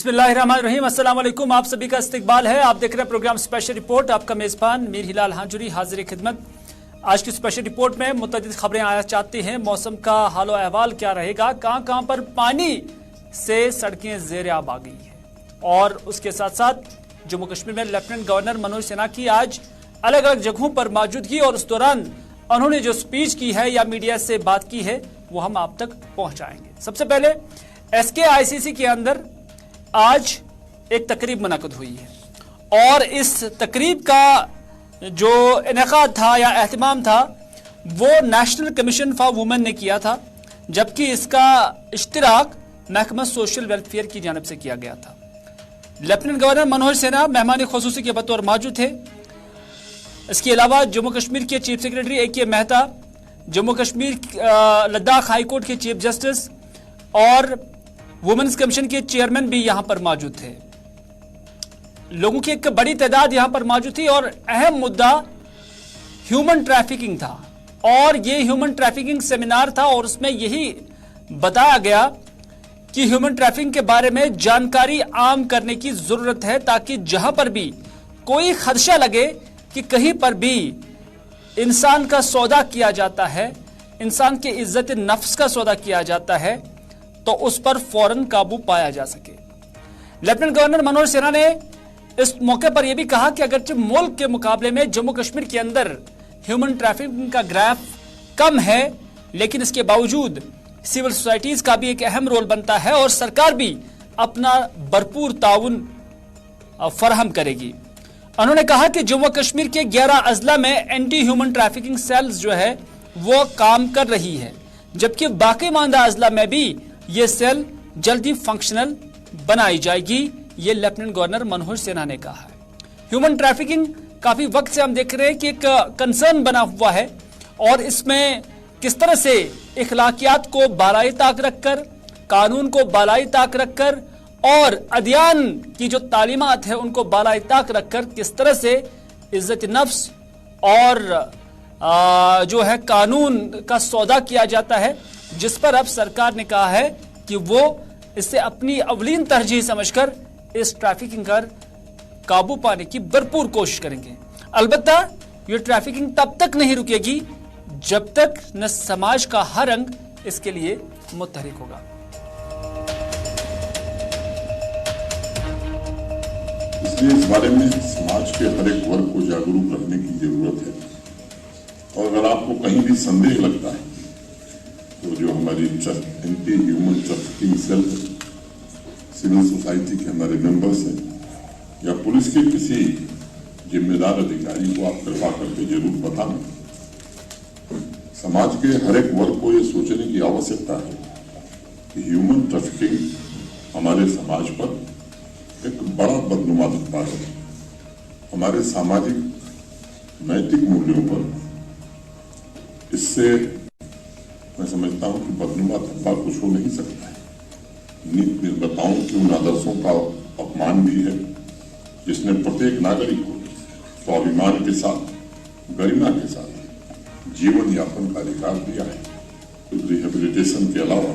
बिस्मिल्लाहिर्रहमानिर्रहीम। अस्सलाम वालेकुम। आप सभी का इस्तकबाल है। आप देख रहे हैं प्रोग्राम स्पेशल रिपोर्ट। आपका मेज़बान मीर हिलाल हाजुरी हाजिर खिदमत। आज की स्पेशल रिपोर्ट में मुतअद्दिद खबरें आया चाहती हैं। मौसम का हाल अहवाल क्या रहेगा, कहां कहां पर पानी से सड़कें ज़ेर आब आ गई हैं, और उसके साथ साथ जम्मू कश्मीर में लेफ्टिनेंट गवर्नर मनोज सिन्हा की आज अलग अलग जगहों पर मौजूदगी, और उस दौरान उन्होंने जो स्पीच की है या मीडिया से बात की है वो हम आप तक पहुंचाएंगे। सबसे पहले SKICC के अंदर आज एक तकरीब मुनक़द हुई है, और इस तकरीब का जो इनेकाद था या एहतमाम था वो नेशनल कमीशन फॉर वुमेन ने किया था, जबकि इसका इश्तिराक महकमा सोशल वेलफेयर की जानिब से किया गया था। लेफ्टिनेंट गवर्नर मनोज सिन्हा मेहमान खुसूसी के बतौर मौजूद थे। इसके अलावा जम्मू कश्मीर के chief secretary AK Mehta, Jammu Kashmir Ladakh high court के चीफ जस्टिस और वुमेन्स कमीशन के चेयरमैन भी यहां पर मौजूद थे। लोगों की एक बड़ी तादाद यहां पर मौजूद थी, और अहम मुद्दा ह्यूमन ट्रैफिकिंग था, और ये ह्यूमन ट्रैफिकिंग सेमिनार था, और उसमें यही बताया गया कि ह्यूमन ट्रैफिकिंग के बारे में जानकारी आम करने की जरूरत है, ताकि जहां पर भी कोई खदशा लगे कि कहीं पर भी इंसान का सौदा किया जाता है, इंसान के इज्जत नफ्स का सौदा किया जाता है, तो उस पर फौरन काबू पाया जा सके। लेफ्टिनेंट गवर्नर मनोज सिन्हा ने इस मौके पर यह भी कहा कि अगरचे मुल्क के मुकाबले में जम्मू कश्मीर के अंदर ह्यूमन ट्रैफिकिंग का ग्राफ कम है, लेकिन इसके बावजूद सिविल सोसाइटीज का भी एक अहम रोल बनता है, और सरकार भी अपना भरपूर ताउन फराहम करेगी। उन्होंने कहा कि जम्मू कश्मीर के 11 अजला में एंटी ह्यूमन ट्रैफिकिंग सेल्स जो है वो काम कर रही है, जबकि बाकी मानदा अजला में भी ये सेल जल्दी फंक्शनल बनाई जाएगी। ये लेफ्टिनेंट गवर्नर मनोज सिन्हा ने कहा है। ह्यूमन ट्रैफिकिंग काफी वक्त से हम देख रहे हैं कि एक कंसर्न बना हुआ है, और इसमें किस तरह से इखलाकियात को बालाई ताक रखकर, कानून को बालाई ताक रखकर, और अदियान की जो तालीमात है उनको बालाई ताक रखकर किस तरह से इज्जत नफ्स और जो है कानून का सौदा किया जाता है, जिस पर अब सरकार ने कहा है कि वो इससे अपनी अवलीन तरजीह समझकर इस ट्रैफिकिंग पर काबू पाने की भरपूर कोशिश करेंगे। अलबत्ता ये ट्रैफिकिंग तब तक नहीं रुकेगी जब तक न समाज का हर रंग इसके लिए मुतहरिक होगा। इसलिए इस बारे में समाज के हर एक वर्ग को जागरूक रखने की जरूरत है, और अगर आपको कहीं भी संदेह लगता है तो जो हमारी एंटी ह्यूमन ट्रैफिकिंग सेल है, सिविल सोसाइटी के हमारे मेंबर्स हैं, या पुलिस के किसी जिम्मेदार अधिकारी को आप कृपा करके जरूर बताना। समाज के हर एक वर्ग को ये सोचने की आवश्यकता है कि ह्यूमन ट्रैफिकिंग हमारे समाज पर एक बड़ा बदनुमा दिखता है, हमारे सामाजिक नैतिक मूल्यों पर। इससे मैं समझता हूं कि बदनुमा धब्बा कुछ हो नहीं सकता है। नीति निर्माताओं के उन आदर्शों का अपमान भी है जिसने प्रत्येक नागरिक को स्वाभिमान के साथ, गरिमा के साथ जीवन यापन का अधिकार दिया है। रिहेबिलिटेशन के अलावा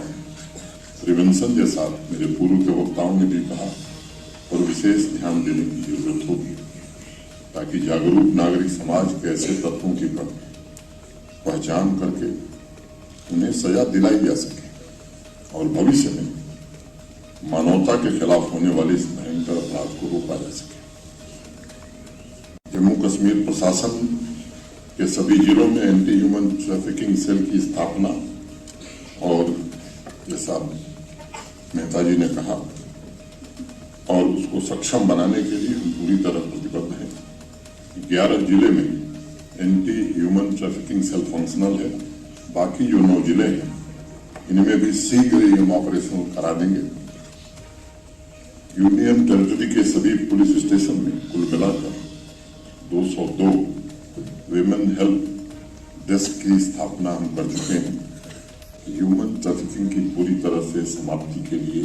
प्रिवेंशन जैसा मेरे पूर्व के वक्ताओं ने भी कहा, और विशेष ध्यान देने की जरूरत होगी, ताकि जागरूक नागरिक समाज के ऐसे तत्वों की पहचान करके उन्हें सजा दिलाई जा सके, और भविष्य में मानवता के खिलाफ होने वाले इस भयंकर अपराध को रोका जा सके। जम्मू कश्मीर प्रशासन के सभी जिलों में एंटी ह्यूमन ट्रैफिकिंग सेल की स्थापना, और जैसा मेहता जी ने कहा, और उसको सक्षम बनाने के लिए हम पूरी तरह प्रतिबद्ध हैं। 11 जिले में anti human trafficking cell functional है, बाकी जो 9 जिले हैं इनमें भी शीघ्र ही हम ऑपरेशन करा देंगे। यूनियन टेरिटरी के सभी पुलिस स्टेशन में कुल मिलाकर 202 विमेन हेल्प डेस्क की स्थापना हम कर चुके हैं। ह्यूमन ट्रैफिकिंग की पूरी तरह से समाप्ति के लिए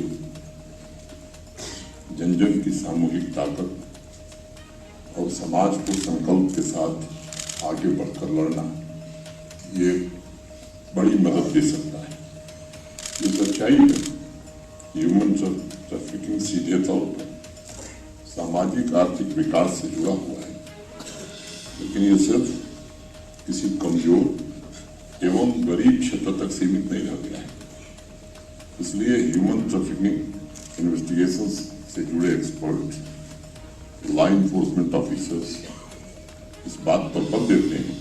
जन जन की सामूहिक ताकत और समाज को संकल्प के साथ आगे बढ़कर लड़ना, ये बड़ी मदद दे सकता है। ये सच्चाई है। ह्यूमन ट्रैफिकिंग सीधे तौर पर सामाजिक आर्थिक विकास से जुड़ा हुआ है, लेकिन ये सिर्फ किसी कमजोर एवं गरीब क्षेत्र तक सीमित नहीं रह गया है। इसलिए ह्यूमन ट्रैफिकिंग इन्वेस्टिगेशंस से जुड़े एक्सपर्ट, लॉ इन्फोर्समेंट ऑफिसर्स इस बात पर बल देते हैं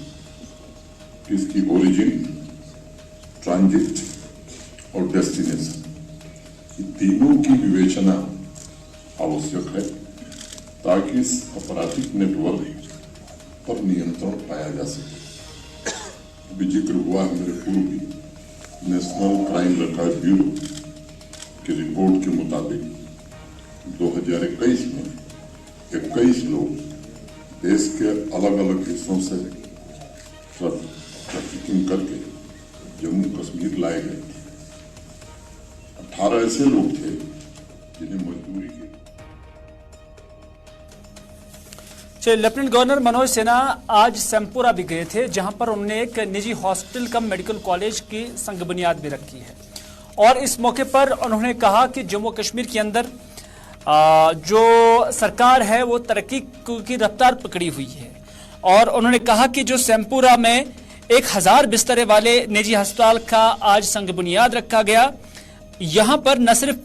कि इसकी ओरिजिन, ट्रांजिट और डेस्टिनेशन, ये तीनों की विवेचना आवश्यक है ताकि इस आपराधिक नेटवर्क पर नियंत्रण पाया जा सके। अभी जिक्र हुआ है मेरे पूर्व भी नेशनल क्राइम रिकॉर्ड ब्यूरो की रिपोर्ट के मुताबिक 2021 में 21 लोग देश के अलग अलग हिस्सों से ट्रैफिकिंग करके जम्मू कश्मीर लाए गए थे। 18 ऐसे लोग थे जिन्हें मजदूरी की। लेफ्टिनेंट गवर्नर मनोज सिन्हा आज सेमपुरा भी गए थे, जहां पर उन्होंने एक निजी हॉस्पिटल कम मेडिकल कॉलेज की संग बुनियाद भी रखी है। और इस मौके पर उन्होंने कहा कि जम्मू कश्मीर के अंदर जो सरकार है वो तरक्की की रफ्तार पकड़ी हुई है। और उन्होंने कहा कि जो सेमपुरा में 1000 बिस्तरे वाले निजी अस्पताल का आज संग बुनियाद रखा गया, यहां पर न सिर्फ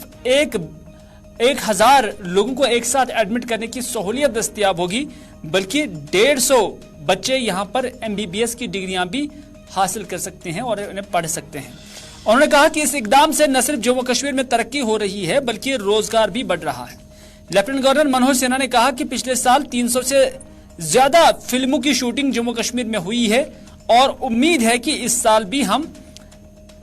1000 लोगों को एक साथ एडमिट करने की सहूलियत दस्तयाब होगी, बल्कि 150 बच्चे यहां पर MBBS की डिग्रियां भी हासिल कर सकते हैं और उन्हें पढ़ सकते हैं। उन्होंने कहा कि इस इकदाम से न सिर्फ जम्मू कश्मीर में तरक्की हो रही है बल्कि रोजगार भी बढ़ रहा है। लेफ्टिनेंट गवर्नर मनोज सिन्हा ने कहा कि पिछले साल 300 से ज्यादा फिल्मों की शूटिंग जम्मू कश्मीर में हुई है और उम्मीद है कि इस साल भी हम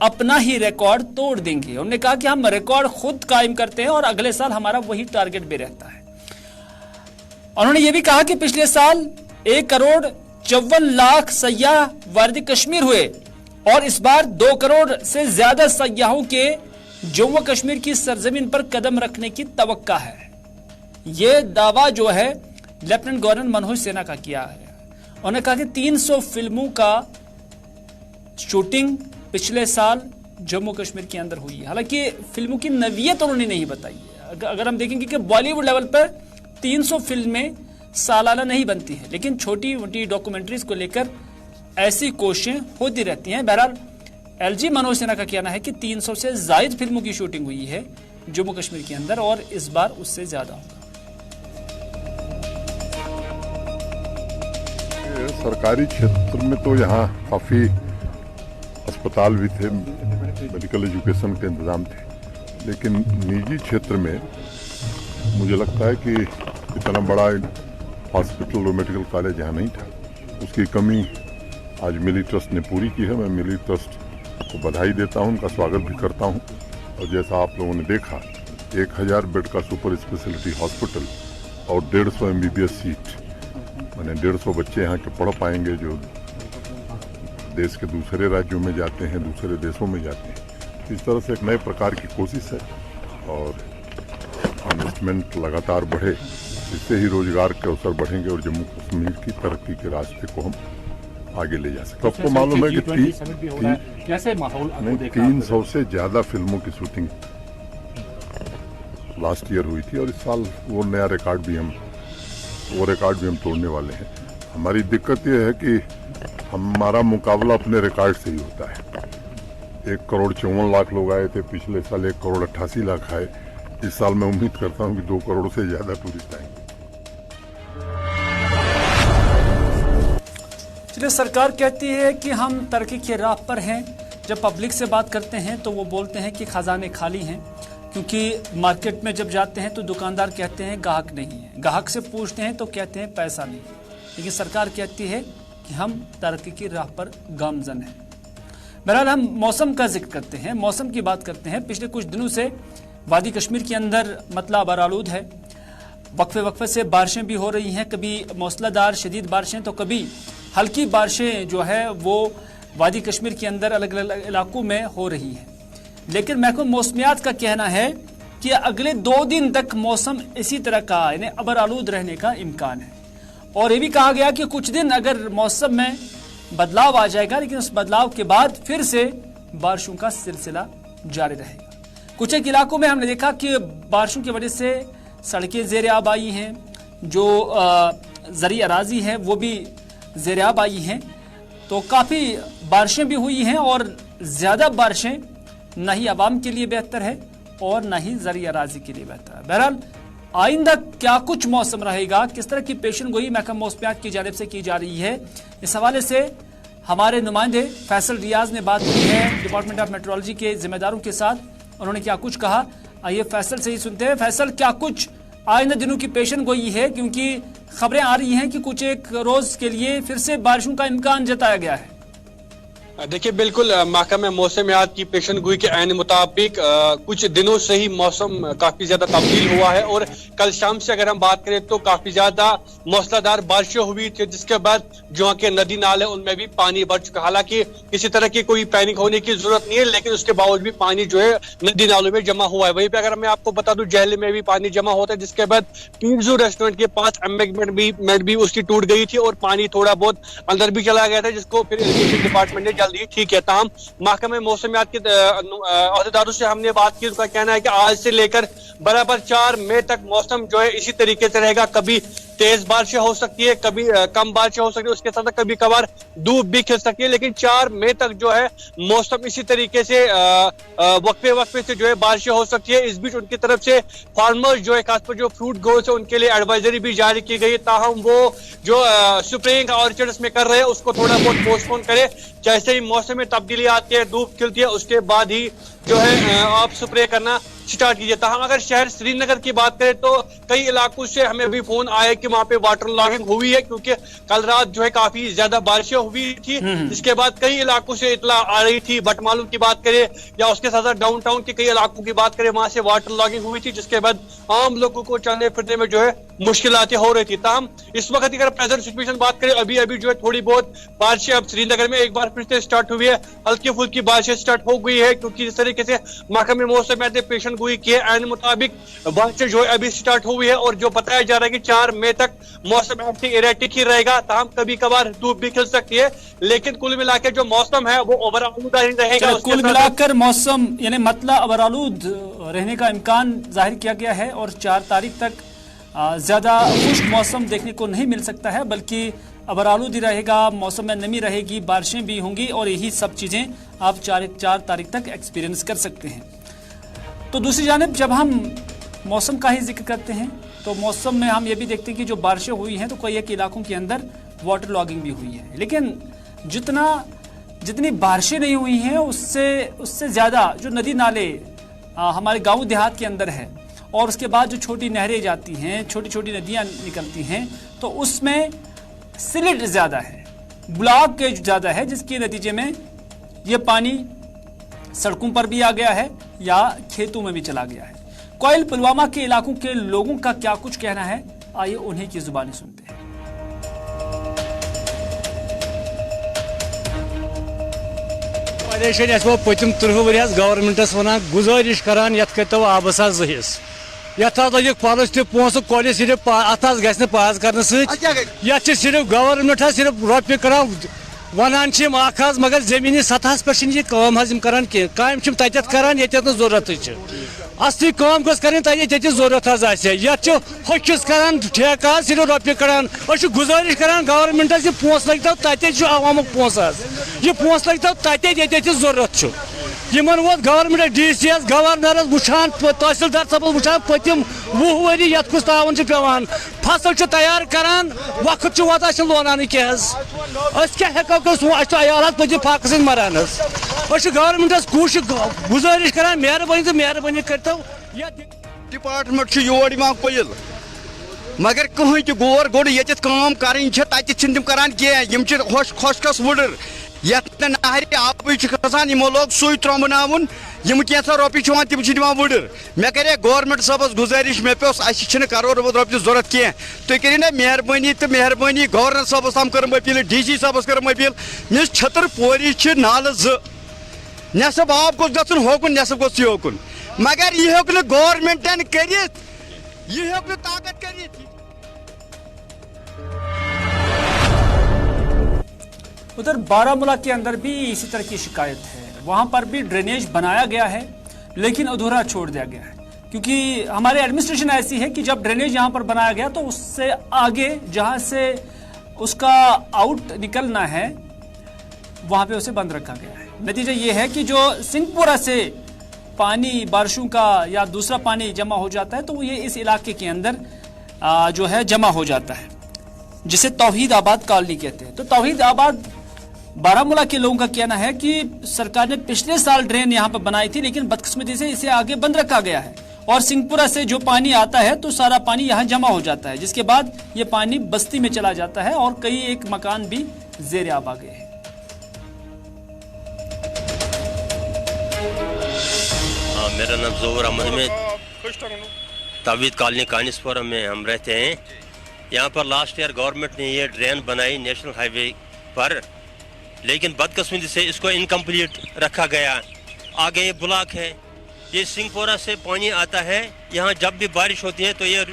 अपना ही रिकॉर्ड तोड़ देंगे। उन्होंने कहा कि हम रिकॉर्ड खुद कायम करते हैं और अगले साल हमारा वही टारगेट भी रहता है। उन्होंने यह भी कहा कि पिछले साल 1,54,00,000 सयाह वारिद कश्मीर हुए और इस बार 2 करोड़ से ज्यादा सयाहों के जम्मू कश्मीर की सरजमीन पर कदम रखने की तवक्का है। यह दावा जो है लेफ्टिनेंट गवर्नर मनोज सिन्हा का किया है। उन्होंने कहा कि 300 फिल्मों का शूटिंग पिछले साल जम्मू कश्मीर के अंदर हुई है। हालांकि फिल्मों की नवीयत उन्होंने नहीं बताई है। अगर हम देखेंगे कि बॉलीवुड लेवल पर 300 फिल्में सालाना नहीं बनती हैं, लेकिन छोटी मोटी डॉक्यूमेंट्रीज को लेकर ऐसी कोशिशें होती रहती हैं। बहरहाल LG मनोज सिन्हा का कहना है कि 300 से ज्यादा फिल्मों की शूटिंग हुई है जम्मू कश्मीर के अंदर और इस बार उससे ज्यादा होगा। सरकारी क्षेत्र में तो यहाँ काफी अस्पताल भी थे, मेडिकल एजुकेशन के इंतजाम थे, लेकिन निजी क्षेत्र में मुझे लगता है कि इतना बड़ा हॉस्पिटल और मेडिकल कॉलेज यहाँ नहीं था। उसकी कमी आज मिली ट्रस्ट ने पूरी की है। मैं मिली ट्रस्ट को बधाई देता हूँ, उनका स्वागत भी करता हूँ। और जैसा आप लोगों ने देखा, 1000 बेड का सुपर स्पेशलिटी हॉस्पिटल और 150 MBBS सीट, मैंने 150 बच्चे यहाँ के पढ़ पाएंगे जो देश के दूसरे राज्यों में जाते हैं, दूसरे देशों में जाते हैं। इस तरह से एक नए प्रकार की कोशिश है और इन्वेस्टमेंट लगातार बढ़े, इससे ही रोजगार के अवसर बढ़ेंगे और जम्मू कश्मीर की तरक्की के रास्ते को हम आगे ले जा सकते हैं। आपको मालूम है कि 300 से ज्यादा फिल्मों की शूटिंग लास्ट ईयर हुई थी और इस साल वो नया रिकॉर्ड भी हम तोड़ने वाले हैं। हमारी दिक्कत यह है कि हमारा मुकाबला अपने रिकॉर्ड से ही होता है। 1,54,00,000 लोग आए थे, पिछले साल 1,88,00,000 आए। इस साल मैं उम्मीद करता हूं कि 2 करोड़ से ज्यादा टूरिस्ट आएंगे। चलिए, सरकार कहती है कि हम तरक्की के राह पर हैं। जब पब्लिक से बात करते हैं तो वो बोलते हैं कि खजाने खाली हैं, क्योंकि मार्केट में जब जाते हैं तो दुकानदार कहते हैं ग्राहक नहीं है, ग्राहक से पूछते हैं तो कहते हैं पैसा नहीं है। लेकिन सरकार कहती है कि हम तरक्की की राह पर गामजन हैं। बहरहाल हम मौसम का जिक्र करते हैं, मौसम की बात करते हैं। पिछले कुछ दिनों से वादी कश्मीर के अंदर मतला बरालूद है। वक्फे वक्फे से बारिशें भी हो रही हैं, कभी मौसलाधार शदीद बारिशें तो कभी हल्की बारिशें जो है वो वादी कश्मीर के अंदर अलग अलग इलाकों में हो रही हैं। लेकिन महकमा मौसमियात का कहना है कि अगले 2 दिन तक मौसम इसी तरह का यानी अबरालूद रहने का इम्कान है। और ये भी कहा गया कि कुछ दिन अगर मौसम में बदलाव आ जाएगा, लेकिन उस बदलाव के बाद फिर से बारिशों का सिलसिला जारी रहेगा। कुछ एक इलाकों में हमने देखा कि बारिशों की वजह से सड़कें ज़ेर-ए-आब आई हैं, जो ज़रई अराजी है वो भी ज़ेर-ए-आब आई हैं। तो काफ़ी बारिशें भी हुई हैं और ज़्यादा बारिशें न ही आवाम के लिए बेहतर है और न ही ज़रई अराजी के लिए बेहतर है। बहरहाल आइंदा क्या कुछ मौसम रहेगा, किस तरह की पेशन गोई महकमा मौसमियात की जानिब से की जा रही है, इस हवाले से हमारे नुमाइंदे फैसल रियाज ने बात की है डिपार्टमेंट ऑफ मेट्रोलॉजी के जिम्मेदारों के साथ। उन्होंने क्या कुछ कहा, आइए फैसल से ही सुनते हैं। फैसल, क्या कुछ आइंदा दिनों की पेशन गोई है, क्योंकि खबरें आ रही हैं कि कुछ एक रोज के लिए फिर से बारिशों का इम्कान जताया गया है। देखिए, बिल्कुल महकमा मौसमियात की पेशन गोई के ऐन मुताबिक कुछ दिनों से ही मौसम काफी ज्यादा तब्दील हुआ है और कल शाम से अगर हम बात करें तो काफी ज्यादा मूसलाधार बारिशें हुई थी, जिसके बाद जो के नदी नाले उनमें भी पानी बढ़ चुका। हालांकि किसी तरह की कोई पैनिक होने की जरूरत नहीं है, लेकिन उसके बावजूद भी पानी जो है नदी नालों में जमा हुआ है। वहीं पे अगर मैं आपको बता दूं, जहले में भी पानी जमा होता है, जिसके बाद पीरजू रेस्टोरेंट के पास एम्बैंकमेंट भी उसकी टूट गई थी और पानी थोड़ा बहुत अंदर भी चला गया था, जिसको फिर इरिगेशन डिपार्टमेंट ने ठीक है। ताहम महकमे मौसमियात के अहदेदारों से हमने बात की, उनका कहना है कि आज से लेकर बराबर 4 मई तक मौसम जो है इसी तरीके से रहेगा। कभी तेज बारिशें हो सकती है, कभी कम बारिशें हो सकती है, उसके साथ कभी कभार धूप भी खिल सकती है, लेकिन 4 मई तक जो है मौसम इसी तरीके से वक्फे से जो है बारिशें हो सकती है। इस बीच उनकी तरफ से फार्मर्स जो है, खासकर जो फ्रूट ग्रोवर्स है, उनके लिए एडवाइजरी भी जारी की गई। ताहम वो जो स्प्रेइंग ऑर्चर्ड्स में कर रहे हैं उसको थोड़ा बहुत पोस्टपोन करे। जैसे ही मौसम में तब्दीली आती है, धूप खिलती है, उसके बाद ही जो है आप स्प्रे करना स्टार्ट कीजिए। ताहम अगर शहर श्रीनगर की बात करें तो कई इलाकों से हमें अभी फोन आया कि वहां पे वाटर लॉगिंग हुई है, क्योंकि कल रात जो है काफी ज्यादा बारिशें हुई थी। इसके बाद कई इलाकों से इतला आ रही थी, बटमालू की बात करें या उसके साथ डाउनटाउन के कई इलाकों की बात करें, वहां से वाटर लॉगिंग हुई थी, जिसके बाद आम लोगों को चलने फिरने में जो है मुश्किलातें हो रही थी। ताहम इस वक्त अगर प्रेजेंट सिचुएशन बात करें, अभी जो है थोड़ी बहुत बारिशें अब श्रीनगर में एक बार फिर से स्टार्ट हुई है, हल्की फुल्की बारिशें स्टार्ट हो गई है, क्योंकि इस तरीके से महकमे मौसमियात ने पेशन गोई की है। ऐन मुताबिक बारिशें जो है अभी स्टार्ट हुई है और जो बताया जा रहा है कि 4 मई तक मौसम ऐसे इरेटिक ही रहेगा। ताहम कभी कभार धूप भी खिल सकती है, लेकिन कुल मिलाकर जो मौसम है वो ओवरऑलूदा ही रहेगा। कुल मिलाकर मौसम यानी मतलब ओवरऑलूद रहने का इम्कान जाहिर किया गया है और 4 तारीख तक ज्यादा खुश्क मौसम देखने को नहीं मिल सकता है, बल्कि ओवरऑलूद ही रहेगा, मौसम में नमी रहेगी, बारिशें भी होंगी और यही सब चीजें आप 4 तारीख तक एक्सपीरियंस कर सकते हैं। तो दूसरी जानिब जब हम मौसम का ही जिक्र करते हैं तो मौसम में हम ये भी देखते हैं कि जो बारिशें हुई हैं तो कई एक इलाकों के अंदर वाटर लॉगिंग भी हुई है, लेकिन जितनी बारिशें नहीं हुई हैं उससे ज़्यादा जो नदी नाले हमारे गांव देहात के अंदर है और उसके बाद जो छोटी नहरें जाती हैं, छोटी छोटी नदियां निकलती हैं, तो उसमें सिलिट ज़्यादा है, ब्लॉक ज़्यादा है, जिसके नतीजे में ये पानी सड़कों पर भी आ गया है या खेतों में भी चला गया है। कोयल पुलवामा के इलाकों के लोगों का क्या कुछ कहना है, आइए उन्हीं की जुबानी सुनते हैं। पतिम 30 वरियस गवर्नमेंटस वन गुजारिश करान यथ करो आबस जहिस यथ लगे कलस तोस कल सिर्फ अत गि पास कर सिर्फ गवर्नमेंट सिर्फ रोपये कर वनान मगर जमीनी सतह पे कम करान कम तत करान ये जरूरत असली कम गन तत जरूरत होकिस करान ठेका सिर्फ रोपये करान गुजारिश करान गवर्नमेंटस ये पोस लगता तत अवामुक पोस यह पोस लगता तत ये जरूरत यमन वो गवर्नमेंट DC गवर्नरस वुचान तहसीलदार सबस वुचान पतिम 20 वरी ये तावन पेवान फसल तैयार करान वक्त वाता लोनान क्या हेको अयाल पति फाक सद मरान गवर्नमेंटस कोशिश गुजारिश करान मेहरबानी तो मेहरबानी करतो डिपार्टमेंट योर कोयल मगर कहीं तो गोर गोड़ ये काम कर तम करान कह खुशकस वुडर ये नहर आब खसान यमो लोग सुई त्रमन यम कैसा रोपये तम वुडर मे करे गवर्नमेंट सबस गुजारिश मे पे करोड़ रोपये जरूरत कह तुम करो ना मेहरबानी तो मेहरबानी गवर्नर सबस तम करम अपील DC सबस करम अपील मिस छतर पोरी नाल नसब आब गोस गन होकुन नसब गोस योकुन मगर यह हेक गवर्नमेंटन कर यह हेक ताकत कर। उधर बारामूला के अंदर भी इसी तरह की शिकायत है, वहां पर भी ड्रेनेज बनाया गया है लेकिन अधूरा छोड़ दिया गया है, क्योंकि हमारी एडमिनिस्ट्रेशन ऐसी है कि जब ड्रेनेज यहाँ पर बनाया गया तो उससे आगे जहाँ से उसका आउट निकलना है वहाँ पे उसे बंद रखा गया है। नतीजा ये है कि जो सिंहपुरा से पानी बारिशों का या दूसरा पानी जमा हो जाता है तो ये इस इलाके के अंदर जो है जमा हो जाता है, जिसे तौहीद आबाद कॉलोनी कहते हैं। तो तौहीद आबाद बारामूला के लोगों का कहना है कि सरकार ने पिछले साल ड्रेन यहाँ पर बनाई थी, लेकिन बदकिस्मती से इसे आगे बंद रखा गया है और सिंहपुरा से जो पानी आता है तो सारा पानी यहाँ जमा हो जाता है, जिसके बाद ये पानी बस्ती में चला जाता है और कई एक मकान भी ज़ेर आब आ गए हैं। मेरा नाम ज़ोहर अहमद में, तौहीद कॉलोनी कानिसपुरा में हम रहते हैं। यहाँ पर लास्ट ईयर गवर्नमेंट ने ये ड्रेन बनाई नेशनल हाईवे पर, लेकिन बदकिस्मती से इसको इनकम्प्लीट रखा गया। आगे ये ब्लॉक है, ये सिंहपुरा से पानी आता है, यहाँ जब भी बारिश होती है तो ये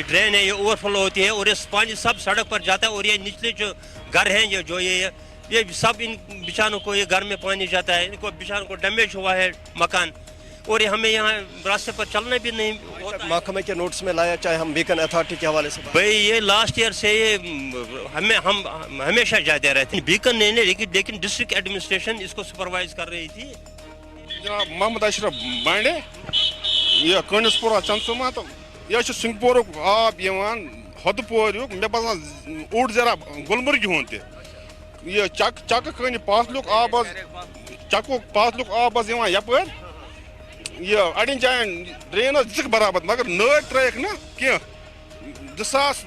ड्रेन है, ये ओवरफ्लो होती है और इस पानी सब सड़क पर जाता है और ये निचले जो घर हैं ये सब इन बिचारों को ये घर में पानी जाता है, इनको बिचारों को डैमेज हुआ है मकान, और ये हमें यहाँ रास्ते पर चलना भी नहीं होता। महकमे के नोट्स में लाया, चाहे हम बीकन अथॉरिटी के हवाले से भाई ये लास्ट ईयर से ये हम हमेशा जाते रहते हैं, बीकन नहीं लेकिन डिस्ट्रिक्ट एडमिनिस्ट्रेशन इसको सुपरवाइज कर रही थी। जनाब मोहम्मद अशरफ बांडे, ये कानिसपुरा चंदसुमा, तो यह सिंहपुर आब हदपोर मे बसान ओड जरा गुलमर्ग हूं ये चक कन पास लुक आब चको पास लुक आब यपर ये अड़न जायन ड्रेन दिख बराबर, मगर नड़ त्रिक ना कह 2000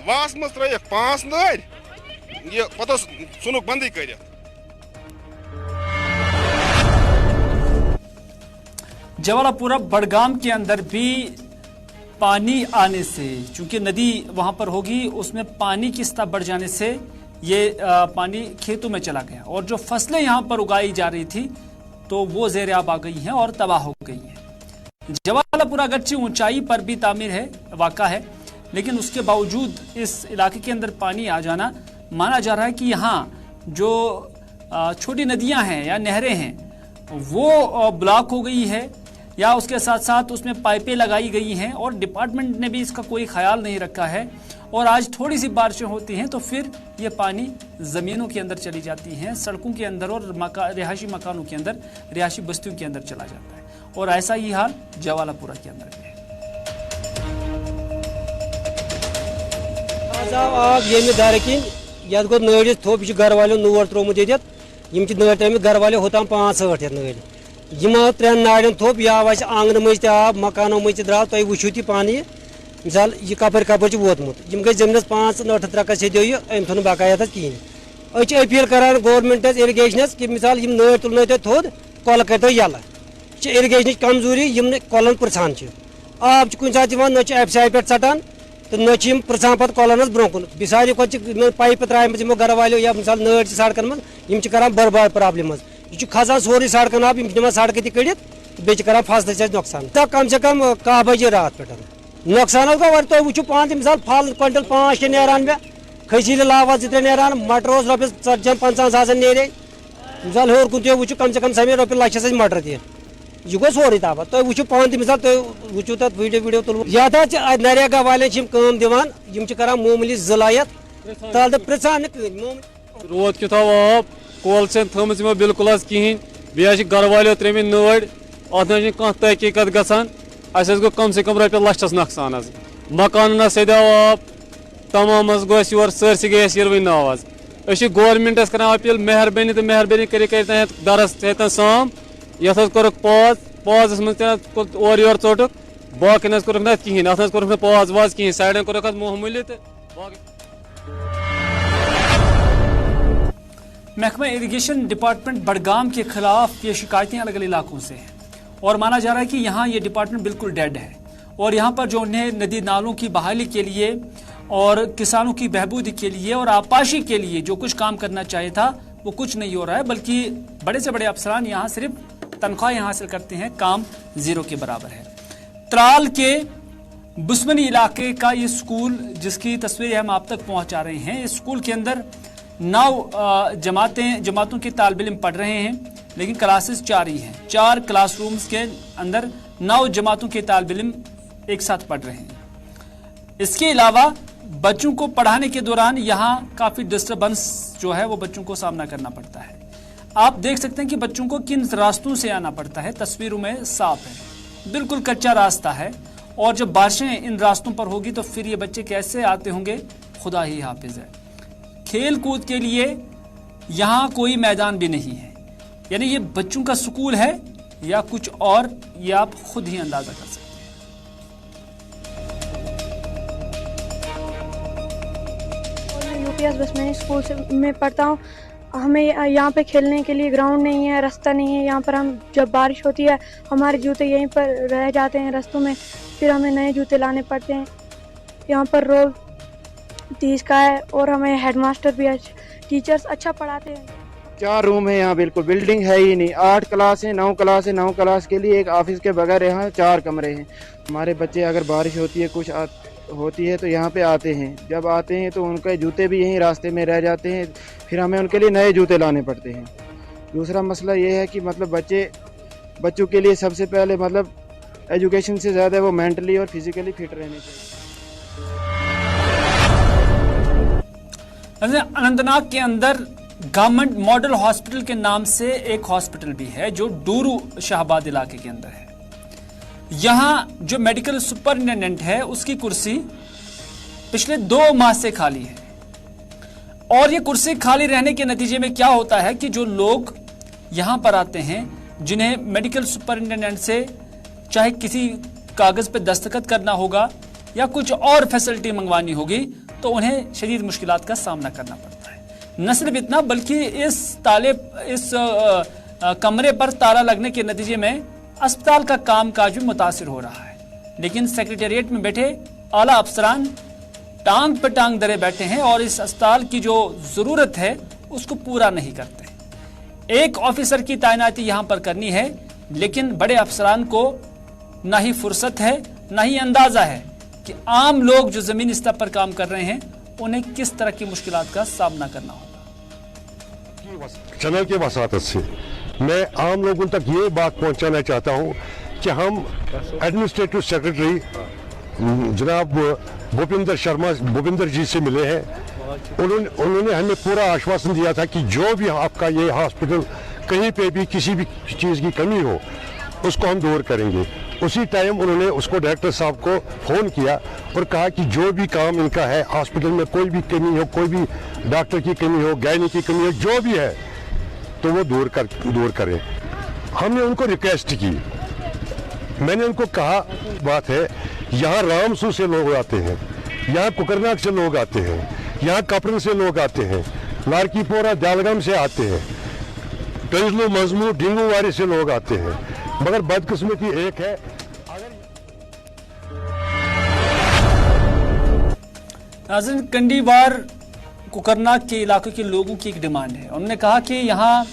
वास मज त्रिक 5 नड़ ये पता सुनुक बंदी कर। जवालापुरा बड़गाम के अंदर भी पानी आने से, चूंकि नदी वहां पर होगी, उसमें पानी की सतह बढ़ जाने से ये पानी खेतों में चला गया और जो फसलें यहां पर उगाई जा रही थी तो वो ज़ेर आब आ गई हैं और तबाह हो गई हैं। जवालापुरा अगरचे ऊंचाई पर भी तामीर है वाक़ा है, लेकिन उसके बावजूद इस इलाके के अंदर पानी आ जाना माना जा रहा है कि यहाँ जो छोटी नदियाँ हैं या नहरें हैं वो ब्लॉक हो गई है, या उसके साथ साथ उसमें पाइपें लगाई गई हैं और डिपार्टमेंट ने भी इसका कोई ख्याल नहीं रखा है। और आज थोड़ी सी बारिशें होती हैं तो फिर ये पानी ज़मीनों के अंदर चली जाती हैं, सड़कों के अंदर और रिहायशी मकानों के अंदर, रिहायशी बस्तियों के अंदर चला जाता है। और ऐसा ही हाल जवालापुरा के अंदर भी है। आप ये दारकिन यह गो नड़िस थोप घर वालों नोर त्रोमुत ये नड़ तमित घर वाले होता 5-8 नड़ यम 3 नाड़न थोप यह आव आंगन मज आब मकानों मज द्राव तुम वो तह पानी मिसाल यह कपर कपर वोतमुत गई जमीन 5 नठ त्रकस से दिव अम थो बकाया कहें अपील करान गवर्नमेंट इरीगेशनस कि मिसाल नड़ तुल थोद कल कर यल इरीगेशन कमजोरी यम कलन पुरसान आब कुछ सात न एफसाई पे षटान तो न पुरसान पे कलन ब्रो कुन मिसाल पाइप त्रा घर वालों या मिसाल नड़ सड़कन मज करान बर्बाद प्रॉब्लम यह खसान सोरे सड़कन आब दिवान सड़क तड़ बे कर फसल नुकसान कम से कम 10 बजे रात पे नुकसान गो वो वो पान मिसाल फल क्विंटल 5 नान मे खसील लावा 2-3 नान मटर रोपस 40-50 सास नेरे मिसाल होर कुन वो कम से कम समेत रोपये लक्षस मटर तह गो सोरे तबाह तुम वो पान तह मिसाल तुम वो तक वीडियो तुल यथ नरेगा वाले दिवान कर मामूली ज़लायत तल पृछान रोद कि आब कल से थमज बिल्कुल कहें बे घर वालों त्रेम नड़ अत कह तहकीकत गसान अस गो कम से कम रोपये लक्षस नुकसान मकान सद आब तमाम गोर सरसी गई वन आवाज गवर्नमेंटस कर अपील मेहरबानी तो मेहरबानी कर दरस हेतन साम ये कोरक पाज मज और योर चोटुक बाकी कोरक ना कहें अत कोरक पाज वाज कहें साइडन कोरक मामूली तो महकमा इरीगेशन डिपार्टमेंट बड़गाम के खिलाफ ये शिकायतें अलग अलग इलाकों से हैं और माना जा रहा है कि यहाँ ये डिपार्टमेंट बिल्कुल डेड है और यहाँ पर जो उन्हें नदी नालों की बहाली के लिए और किसानों की बहबूदी के लिए और आपाशी के लिए जो कुछ काम करना चाहिए था वो कुछ नहीं हो रहा है, बल्कि बड़े से बड़े अफसरान यहाँ सिर्फ तनख्वाहें हासिल करते हैं, काम जीरो के बराबर है। त्राल के बुस्मनी इलाके का ये स्कूल जिसकी तस्वीरें हम आप तक पहुँचा रहे हैं, इस स्कूल के अंदर 9 जमातों के तालिब इल्म पढ़ रहे हैं। लेकिन क्लासेस जारी हैं। 4 क्लासरूम्स के अंदर 9 जमातों के तालिब इल्म एक साथ पढ़ रहे हैं। इसके अलावा बच्चों को पढ़ाने के दौरान यहाँ काफ़ी डिस्टर्बेंस जो है वो बच्चों को सामना करना पड़ता है। आप देख सकते हैं कि बच्चों को किन रास्तों से आना पड़ता है। तस्वीरों में साफ है, बिल्कुल कच्चा रास्ता है, और जब बारिशें इन रास्तों पर होगी तो फिर ये बच्चे कैसे आते होंगे, खुदा ही हाफिज है। खेल कूद के लिए यहाँ कोई मैदान भी नहीं है, यानी ये बच्चों का स्कूल है या कुछ और, ये आप खुद ही अंदाजा कर सकते हैं। यूपीएस बसमैनी स्कूल से मैं पढ़ता हूँ। हमें यहाँ पे खेलने के लिए ग्राउंड नहीं है, रास्ता नहीं है। यहाँ पर हम जब बारिश होती है हमारे जूते यहीं पर रह जाते हैं रास्तों में, फिर हमें नए जूते लाने पड़ते हैं। यहाँ पर रोल 30 का है और हमें हेडमास्टर भी टीचर्स अच्छा पढ़ाते हैं। 4 रूम है यहाँ, बिल्कुल बिल्डिंग है ही नहीं। 8 क्लास है, 9 क्लास है। 9 क्लास के लिए एक ऑफिस के बगैर यहाँ 4 कमरे हैं। हमारे बच्चे अगर बारिश होती है कुछ होती है तो यहाँ पे आते हैं। जब आते हैं तो उनके जूते भी यहीं रास्ते में रह जाते हैं, फिर हमें उनके लिए नए जूते लाने पड़ते हैं। दूसरा मसला ये है कि मतलब बच्चों के लिए सबसे पहले मतलब एजुकेशन से ज़्यादा वो मेंटली और फिजिकली फिट रहने चाहिए। अनंतनाग के अंदर गवर्नमेंट मॉडल हॉस्पिटल के नाम से एक हॉस्पिटल भी है जो डूरू शाहबाद इलाके के अंदर है। यहाँ जो मेडिकल सुपरिटेंडेंट है उसकी कुर्सी पिछले 2 माह से खाली है, और ये कुर्सी खाली रहने के नतीजे में क्या होता है कि जो लोग यहाँ पर आते हैं जिन्हें मेडिकल सुपरिटेंडेंट से चाहे किसी कागज पे दस्तखत करना होगा या कुछ और फैसिलिटी मंगवानी होगी तो उन्हें शदीद मुश्किलात का सामना करना पड़ता है। न सिर्फ इतना बल्कि इस कमरे पर ताला लगने के नतीजे में अस्पताल का कामकाज भी मुतासिर हो रहा है। लेकिन सेक्रेटेरिएट में बैठे आला अफसरान टांग पे टांग धरे बैठे हैं और इस अस्पताल की जो जरूरत है उसको पूरा नहीं करते। एक ऑफिसर की तैनाती यहां पर करनी है, लेकिन बड़े अफसरान को ना ही फुर्सत है ना ही अंदाजा है कि आम लोग जो जमीनी स्तर पर काम कर रहे हैं उन्हें किस तरह की मुश्किलात का सामना करना होगा। चैनल के वसातत से मैं आम लोगों तक ये बात पहुंचाना चाहता हूं कि हम एडमिनिस्ट्रेटिव सेक्रेटरी जनाब भूपिंदर जी से मिले हैं। उन्होंने हमें पूरा आश्वासन दिया था कि जो भी आपका ये हॉस्पिटल कहीं पे भी किसी भी चीज़ की कमी हो उसको हम दूर करेंगे। उसी टाइम उन्होंने उसको डायरेक्टर साहब को फ़ोन किया और कहा कि जो भी काम इनका है हॉस्पिटल में कोई भी कमी हो, कोई भी डॉक्टर की कमी हो, गायनी की कमी हो, जो भी है तो वो दूर करें। हमने उनको रिक्वेस्ट की, मैंने उनको कहा बात है यहाँ रामसू से लोग आते हैं, यहाँ कुकरनाग से लोग आते हैं, यहाँ कपरन से लोग आते हैं, लारकीपोरा दालगाम से आते हैं, टंजलू मजमू डिंगूवारी से लोग आते हैं, मगर बदकिस्मती एक है। नाज़रीन, कंडीवार कुकरनाग के इलाके के लोगों की एक डिमांड है। उन्होंने कहा कि यहाँ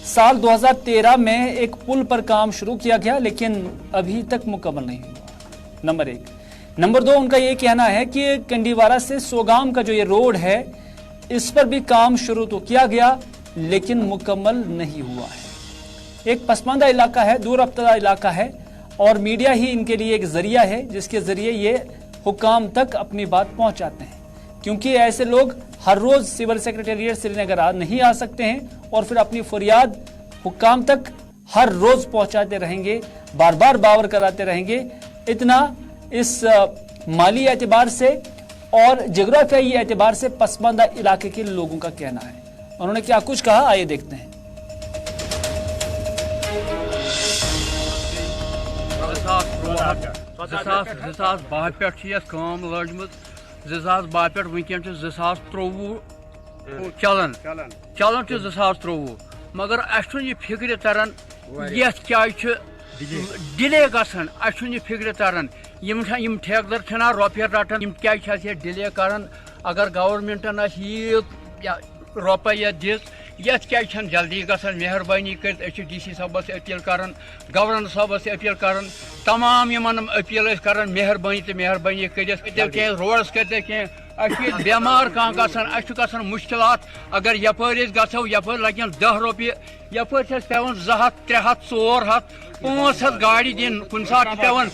साल 2013 में एक पुल पर काम शुरू किया गया लेकिन अभी तक मुकम्मल नहीं हुआ, नंबर 1। नंबर 2, उनका ये कहना है कि कंडीवारा से सोगाम का जो ये रोड है इस पर भी काम शुरू तो किया गया लेकिन मुकम्मल नहीं हुआ है। एक पसमानदा इलाका है, दूर रफ्तार इलाका है, और मीडिया ही इनके लिए एक जरिया है जिसके जरिए ये हुकाम तक अपनी बात पहुंचाते हैं, क्योंकि ऐसे लोग हर रोज सिविल सेक्रेटेरिएट श्रीनगर नहीं आ सकते हैं और फिर अपनी फरियाद हुकाम तक हर रोज पहुंचाते रहेंगे, बार बार बावर कराते रहेंगे। इतना इस माली एतबार से और जोग्राफियाई एतबार से पसमानदा इलाके के लोगों का कहना है। उन्होंने क्या कुछ कहा, आइए देखते हैं। 2012 पे काम लजमत 2012 पे वनकन 2023 चलान 2023, मगर अस यह फिक्र तरन ये क्या डिले गसन, अस यह फिक्र तरन यम ठेकेदार छना रुपये रटन क्या डिले करन। अगर गवर्नमेंटन रुपये दिस यथ क्या जल्दी गसन, मेहरबानी कर DC साहबस अपील करन, गवर्नर साहबस अपील करन, तमाम यमन अपील करन मेहरबानी तो मेहरबानी कर रोड्स कर बेमार कहां मुश्किलात अगर यपर गो यपर लगन 10 रुपये यपर पेवन 200 300 400 500 गाड़ी दिन कुन सात पेवन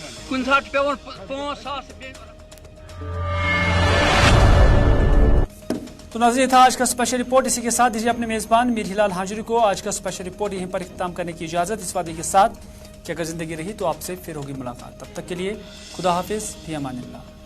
5,000। तो नाज़रीन था आज का स्पेशल रिपोर्ट। इसी के साथ दीजिए अपने मेज़बान मीर हिलाल हांजुरी को आज का स्पेशल रिपोर्ट यहीं पर इख्तिताम करने की इजाज़त, इस वादे के साथ कि अगर ज़िंदगी रही तो आपसे फिर होगी मुलाकात। तब तक के लिए खुदा हाफिज़, फी अमानिल्लाह।